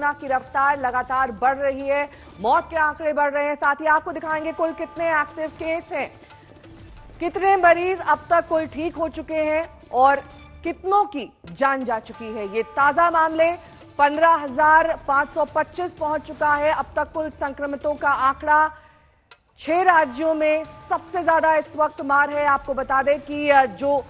Corona की रफ्तार लगातार बढ़ रही है, मौत के आंकड़े बढ़ रहे हैं। साथ ही आपको दिखाएंगे कुल कितने एक्टिव केस हैं, कितने मरीज अब तक कुल ठीक हो चुके हैं और कितनों की जान जा चुकी है। ये ताजा मामले 15,525 पहुंच चुका है। अब तक कुल संक्रमितों का आंकड़ा 6 राज्यों में सबसे ज्यादा इस वक्त मार है। आपको बता दें कि जो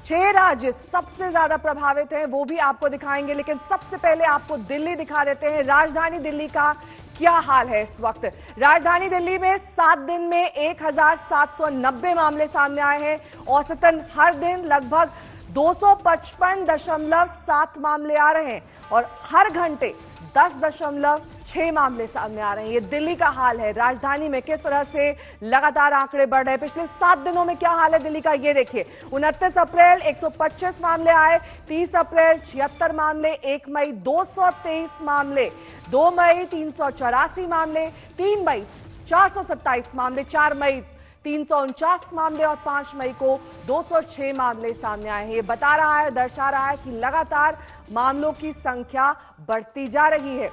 6 राज्य सबसे ज्यादा प्रभावित हैं वो भी आपको दिखाएंगे, लेकिन सबसे पहले आपको दिल्ली दिखा देते हैं। राजधानी दिल्ली का क्या हाल है इस वक्त। राजधानी दिल्ली में 7 दिन में 1,790 मामले सामने आए हैं। औसतन हर दिन लगभग 255.7 मामले आ रहे हैं और हर घंटे 10.6 मामले सामने आ रहे हैं। ये दिल्ली का हाल है। राजधानी में किस तरह से लगातार आंकड़े बढ़ रहे हैं, पिछले 7 दिनों में क्या हाल है दिल्ली का, ये देखिए। 29 अप्रैल 125 मामले आए, 30 अप्रैल 76 मामले, 1 मई 223 मामले, 2 मई 384 मामले, 3 मई 427 मामले, 4 मई 349 मामले और 5 मई को 206 मामले सामने आए हैं। ये बता रहा है, दर्शा रहा है कि लगातार मामलों की संख्या बढ़ती जा रही है।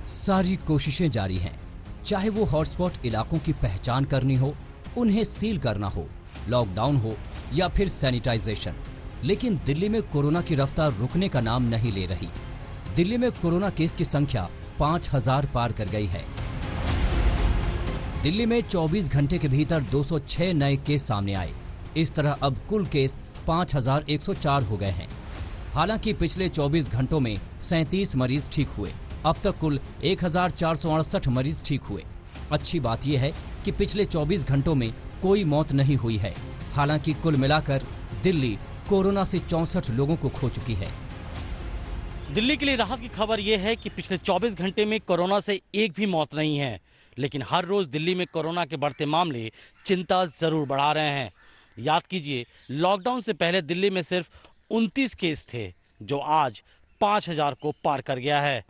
सारी कोशिशें जारी हैं, चाहे वो हॉटस्पॉट इलाकों की पहचान करनी हो, उन्हें सील करना हो, लॉकडाउन हो या फिर सैनिटाइजेशन, लेकिन दिल्ली में कोरोना की रफ्तार रुकने का नाम नहीं ले रही। दिल्ली में कोरोना केस की संख्या 5,000 पार कर गई है। दिल्ली में 24 घंटे के भीतर 206 नए केस सामने आए। इस तरह अब कुल केस 5,104 हो गए हैं। हालांकि पिछले 24 घंटों में 37 मरीज ठीक हुए। अब तक कुल 1,468 मरीज ठीक हुए। अच्छी बात यह है कि पिछले 24 घंटों में कोई मौत नहीं हुई है। हालांकि कुल मिलाकर दिल्ली कोरोना से 64 लोगों को खो चुकी है। दिल्ली के लिए राहत की खबर यह है कि पिछले 24 घंटे में कोरोना से एक भी मौत नहीं है, लेकिन हर रोज दिल्ली में कोरोना के बढ़ते मामले चिंता जरूर बढ़ा रहे हैं। याद कीजिए, लॉकडाउन से पहले दिल्ली में सिर्फ 29 केस थे, जो आज 5,000 को पार कर गया है।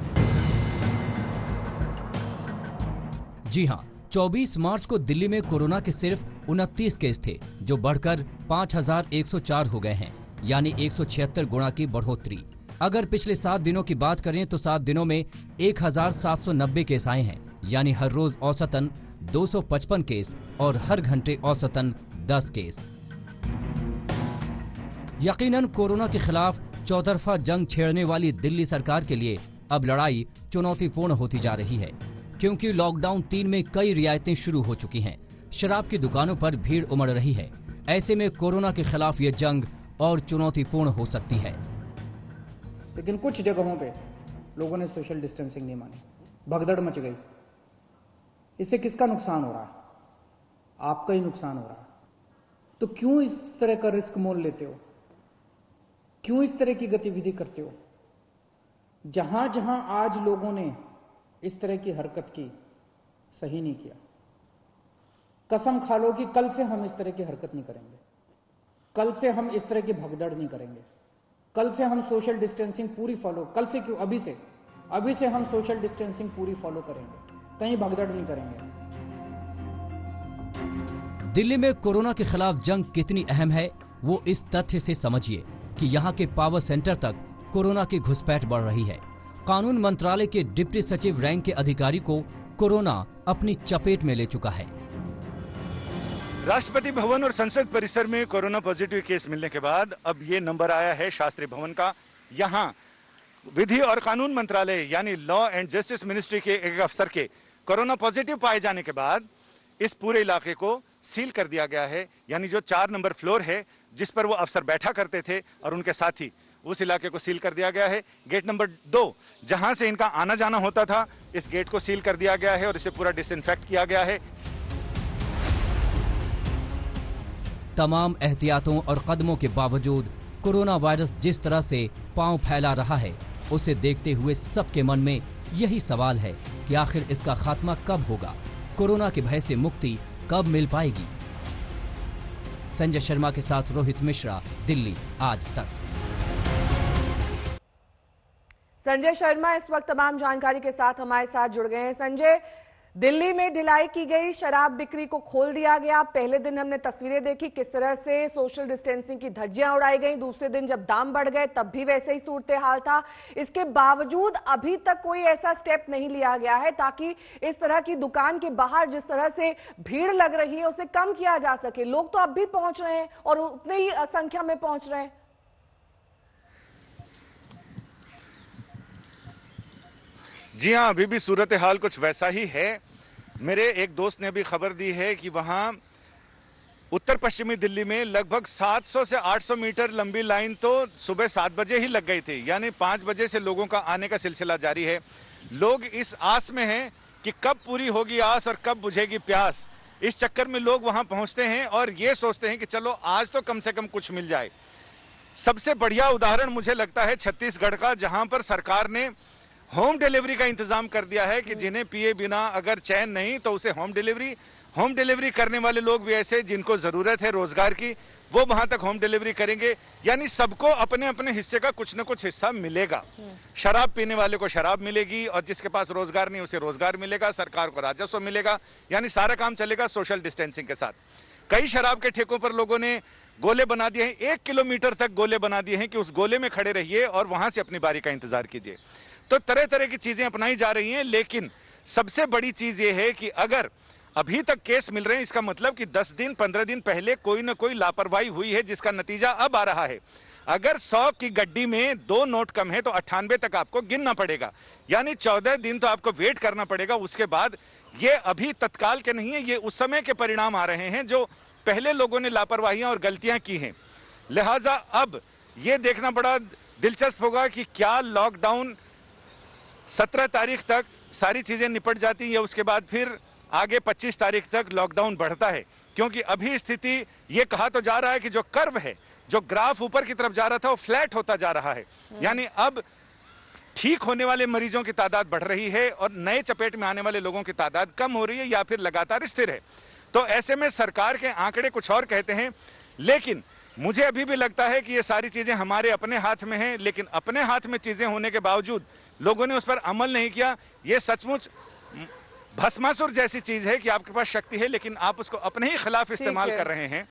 जी हां, 24 मार्च को दिल्ली में कोरोना के सिर्फ 29 केस थे, जो बढ़कर 5,104 हो गए हैं, यानी 176 गुना की बढ़ोतरी। अगर पिछले 7 दिनों की बात करें तो 7 दिनों में 1,790 केस आए हैं, यानी हर रोज औसतन 255 केस और हर घंटे औसतन 10 केस। यकीनन कोरोना के खिलाफ चौतरफा जंग छेड़ने वाली दिल्ली सरकार के लिए अब लड़ाई चुनौतीपूर्ण होती जा रही है, क्योंकि लॉकडाउन 3 में कई रियायतें शुरू हो चुकी हैं। शराब की दुकानों पर भीड़ उमड़ रही है। ऐसे में कोरोना के खिलाफ ये जंग और चुनौतीपूर्ण हो सकती है। लेकिन कुछ जगहों पे लोगों ने सोशल डिस्टेंसिंग नहीं मानी, भगदड़ मच गई। इससे किसका नुकसान हो रहा है? आपका ही नुकसान हो रहा है। तो क्यों इस तरह का रिस्क मोल लेते हो? क्यों इस तरह की गतिविधि करते हो? जहां जहां आज लोगों ने इस तरह की हरकत की, सही नहीं किया। कसम खा लो कि कल से हम इस तरह की हरकत नहीं करेंगे, कल से हम इस तरह की भगदड़ नहीं करेंगे, कल से हम सोशल डिस्टेंसिंग पूरी फॉलो, कल से क्यों, अभी से हम सोशल डिस्टेंसिंग पूरी फॉलो करेंगे, कहीं भगदड़ नहीं करेंगे। दिल्ली में कोरोना के खिलाफ जंग कितनी अहम है वो इस तथ्य से समझिए कि यहाँ के पावर सेंटर तक कोरोना की घुसपैठ बढ़ रही है। कानून मंत्रालय के डिप्टी सचिव रैंक के अधिकारी को कोरोना अपनी चपेट में ले चुका है। राष्ट्रपति भवन और संसद परिसर में कोरोना पॉजिटिव केस मिलने के बाद अब ये नंबर आया है शास्त्री भवन का। यहाँ विधि और कानून मंत्रालय यानी लॉ एंड जस्टिस मिनिस्ट्री के एक अफसर के कोरोना पॉजिटिव पाए जाने के बाद इस पूरे इलाके को सील कर दिया गया है। यानी जो 4 नंबर फ्लोर है जिस पर वो अफसर बैठा करते थे और उनके साथी, उस इलाके को सील कर दिया गया है। गेट नंबर 2 जहां से इनका आना जाना होता था, इस गेट को सील कर दिया गया है और इसे पूरा डिसइंफेक्ट किया गया है। तमाम एहतियातों और कदमों के बावजूद कोरोना वायरस जिस तरह से पांव फैला रहा है, उसे देखते हुए सबके मन में यही सवाल है कि आखिर इसका खात्मा कब होगा, कोरोना के भय से मुक्ति कब मिल पाएगी। संजय शर्मा के साथ रोहित मिश्रा, दिल्ली आज तक। संजय शर्मा इस वक्त तमाम जानकारी के साथ हमारे साथ जुड़ गए हैं। संजय, दिल्ली में ढिलाई की गई, शराब बिक्री को खोल दिया गया। पहले दिन हमने तस्वीरें देखी किस तरह से सोशल डिस्टेंसिंग की धज्जियां उड़ाई गई। दूसरे दिन जब दाम बढ़ गए तब भी वैसे ही सूरत हाल था। इसके बावजूद अभी तक कोई ऐसा स्टेप नहीं लिया गया है ताकि इस तरह की दुकान के बाहर जिस तरह से भीड़ लग रही है उसे कम किया जा सके। लोग तो अब भी पहुंच रहे हैं और उतने ही संख्या में पहुंच रहे हैं। जी हाँ, अभी भी सूरत हाल कुछ वैसा ही है। मेरे एक दोस्त ने भी खबर दी है कि वहाँ उत्तर पश्चिमी दिल्ली में लगभग 700 से 800 मीटर लंबी लाइन तो सुबह 7 बजे ही लग गई थी, यानी 5 बजे से लोगों का आने का सिलसिला जारी है। लोग इस आस में हैं कि कब पूरी होगी आस और कब बुझेगी प्यास। इस चक्कर में लोग वहाँ पहुँचते हैं और ये सोचते हैं कि चलो आज तो कम से कम कुछ मिल जाए। सबसे बढ़िया उदाहरण मुझे लगता है छत्तीसगढ़ का, जहाँ पर सरकार ने होम डिलीवरी का इंतजाम कर दिया है कि जिन्हें पिए बिना अगर चैन नहीं तो उसे होम डिलीवरी करने वाले लोग भी ऐसे जिनको जरूरत है रोजगार की, वो वहां तक होम डिलीवरी करेंगे। यानी सबको अपने अपने हिस्से का कुछ न कुछ हिस्सा मिलेगा। शराब पीने वाले को शराब मिलेगी और जिसके पास रोजगार नहीं उसे रोजगार मिलेगा, सरकार को राजस्व मिलेगा। यानी सारा काम चलेगा सोशल डिस्टेंसिंग के साथ। कई शराब के ठेकों पर लोगों ने गोले बना दिए हैं, 1 किलोमीटर तक गोले बना दिए हैं कि उस गोले में खड़े रहिए और वहां से अपनी बारी का इंतजार कीजिए। तो तरह तरह की चीजें अपनाई जा रही हैं, लेकिन सबसे बड़ी चीज ये है कि अगर अभी तक केस मिल रहे हैं, इसका मतलब कि 10 दिन 15 दिन पहले कोई ना कोई लापरवाही हुई है, जिसका नतीजा अब आ रहा है। अगर 100 की गड्डी में 2 नोट कम है तो 98 तक आपको गिनना पड़ेगा, यानी 14 दिन तो आपको वेट करना पड़ेगा। उसके बाद ये अभी तत्काल के नहीं है, ये उस समय के परिणाम आ रहे हैं जो पहले लोगों ने लापरवाहियां और गलतियां की हैं। लिहाजा अब ये देखना बड़ा दिलचस्प होगा कि क्या लॉकडाउन 17 तारीख तक सारी चीजें निपट जाती है, उसके बाद फिर आगे 25 तारीख तक लॉकडाउन बढ़ता है। क्योंकि अभी स्थिति ये कहा तो जा रहा है कि जो कर्व है, जो ग्राफ ऊपर की तरफ जा रहा था वो फ्लैट होता जा रहा है। यानी अब ठीक होने वाले मरीजों की तादाद बढ़ रही है और नए चपेट में आने वाले लोगों की तादाद कम हो रही है या फिर लगातार स्थिर है। तो ऐसे में सरकार के आंकड़े कुछ और कहते हैं, लेकिन मुझे अभी भी लगता है कि ये सारी चीजें हमारे अपने हाथ में हैं। लेकिन अपने हाथ में चीजें होने के बावजूद लोगों ने उस पर अमल नहीं किया। ये सचमुच भस्मासुर जैसी चीज है कि आपके पास शक्ति है लेकिन आप उसको अपने ही खिलाफ इस्तेमाल कर रहे हैं।